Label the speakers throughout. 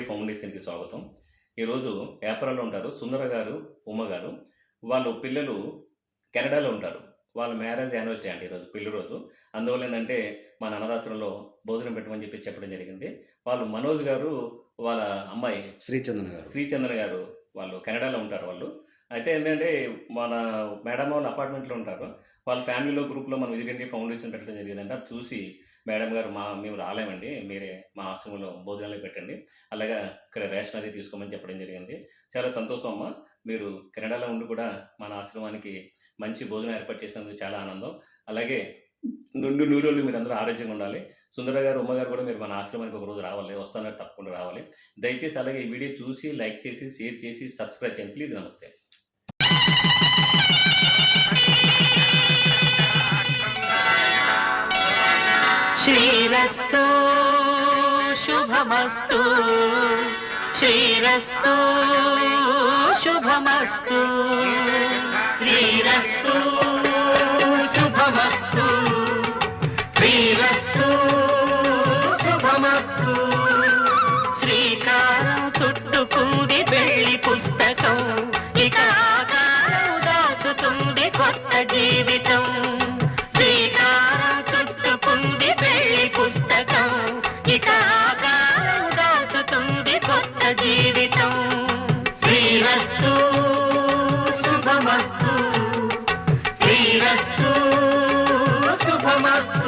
Speaker 1: ఫౌండేషన్కి స్వాగతం. ఈరోజు ఏప్రిల్లో ఉంటారు సుందర గారు, ఉమ్మ గారు. వాళ్ళు పిల్లలు కెనడాలో ఉంటారు. వాళ్ళ మ్యారేజ్ యానివర్సరీ అండి ఈరోజు పెళ్లి రోజు. అందువల్ల ఏందంటే మన అనాథాశ్రమంలో భోజనం పెట్టమని చెప్పడం జరిగింది. వాళ్ళు మనోజ్ గారు, వాళ్ళ అమ్మాయి శ్రీచందన గారు వాళ్ళు కెనడాలో ఉంటారు వాళ్ళు. అయితే ఏంటంటే మన మేడం వాళ్ళ అపార్ట్మెంట్లో ఉంటారు. వాళ్ళ ఫ్యామిలీలో గ్రూప్లో మనం విజిట్ ఇండియా ఫౌండేషన్ పెట్టడం జరిగిందంటే అది చూసి మేడం గారు మేము రాలేమండి, మీరే మా ఆశ్రమంలో భోజనాలు పెట్టండి, అలాగే ఇక్కడ రేషన్ అది తీసుకోమని చెప్పడం జరిగింది. చాలా సంతోషం అమ్మ, మీరు కెనడాలో ఉండి కూడా మన ఆశ్రమానికి మంచి భోజనం ఏర్పాటు చేసినందుకు చాలా ఆనందం. అలాగే నుండి నూరులు మీరు అందరూ ఆరోగ్యంగా ఉండాలి. సుందర గారు, ఉమ్మ గారు కూడా మీరు మన ఆశ్రమానికి ఒకరోజు రావాలి, వస్తున్నారు తప్పకుండా రావాలి. దయచేసి అలాగే ఈ వీడియో చూసి లైక్ చేసి షేర్ చేసి సబ్స్క్రైబ్ చేయండి ప్లీజ్. నమస్తే.
Speaker 2: శ్రీరస్తు శుభమస్తు, శ్రీరస్తు శుభమస్తు, శ్రీరస్తు శుభమస్తు, శ్రీరస్తు శుభమస్తు. శ్రీకారం చుట్టుకుంది పెళ్లి పుస్తకం, ఇక ఆకారం దాచుతుంది కొత్త జీవితం. శ్రీకారం చుట్టుకుంది పెళ్లి పుస్తకం, ఇక ఆకారం దాచుతుంది కొత్త జీవితం. శ్రీరస్తు శుభమస్తు, శ్రీరస్తు శుభమస్తు.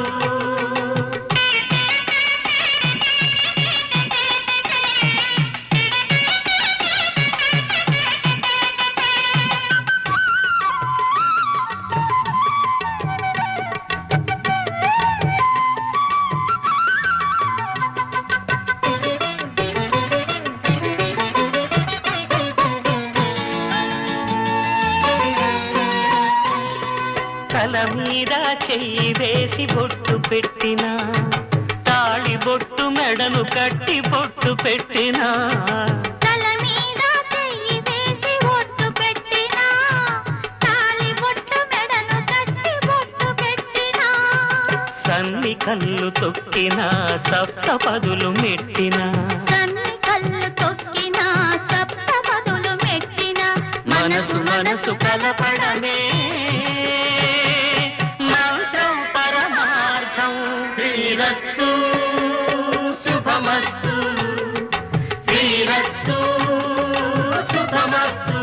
Speaker 2: తల మీద చెయ్యి వేసి బొట్టు పెట్టినా, తాళి బొట్టు మెడను కట్టి బొట్టు పెట్టినా,
Speaker 3: తల మీద చెయ్యి వేసి బొట్టు పెట్టినా, తాళి బొట్టు మెడను కట్టి బొట్టు పెట్టినా,
Speaker 2: సన్ని కళ్ళు తొక్కినా సప్త పదులు మెట్టినా,
Speaker 3: సన్ని కళ్ళు తొక్కినా సప్త పదులు మెట్టినా,
Speaker 2: మనసు మనసు కలపడమే మంత్రం పరమార్థం. శ్రీరస్తు శుభమస్తు, శ్రీరస్తు శుభమస్తు.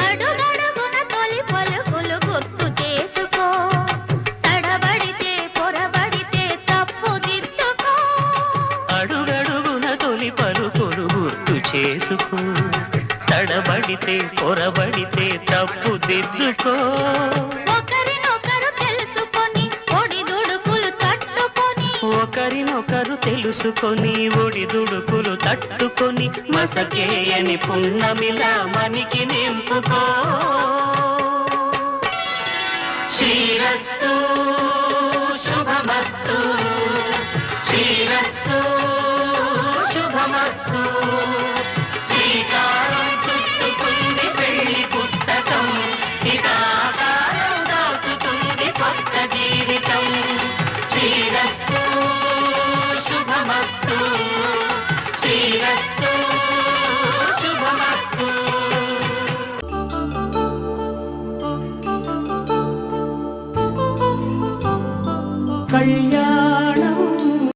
Speaker 3: అడుగడుగున తొలి పలుకులు గుర్తు చేసుకో, తడబడితే పొరబడితే తప్పు దిద్దుకో.
Speaker 2: అడుగడుగున తొలి పలుకులు గుర్తు చేసుకో, తడబడితే పొరబడితే తప్పు దిద్దుకో.
Speaker 3: ఒకరినొకరు తెలుసుకొని ఒడిదుడుకులు తట్టుకొని,
Speaker 2: ఒకరినొకరు తెలుసుకొని ఒడిదుడుకులు తట్టుకొని, మసకేయని పున్నమిలా మనికి నింపుకో. శ్రీరస్తు శుభమస్తు.